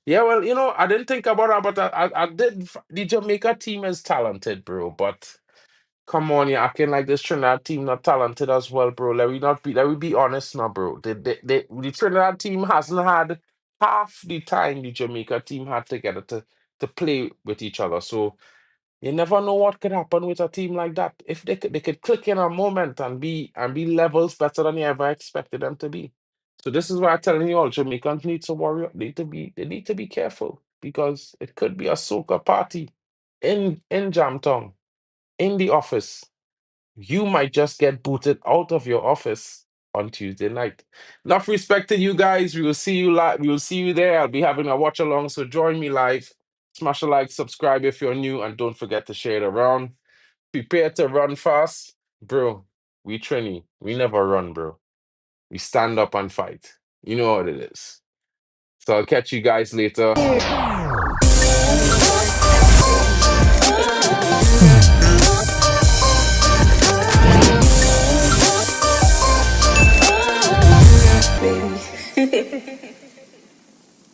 Yeah, well, I didn't think about that, but I did. The Jamaica team is talented, bro. But come on, you're acting like this Trinidad team not talented as well, bro. Let we be honest now, bro. The Trinidad team hasn't had half the time the Jamaica team had together to play with each other. So you never know what could happen with a team like that. If they could click in a moment and be levels better than you ever expected them to be. So this is why I'm telling you all, Jamaicans need to worry. They need to be careful because it could be a soca party in Jamtown, in the office. You might just get booted out of your office on Tuesday night. Enough respect to you guys. We will see you live. We will see you there. I'll be having a watch along. So join me live. Smash a like, subscribe if you're new, and don't forget to share it around. Prepare to run fast. Bro, we Trini. We never run, bro. We stand up and fight. You know what it is. So I'll catch you guys later. Baby.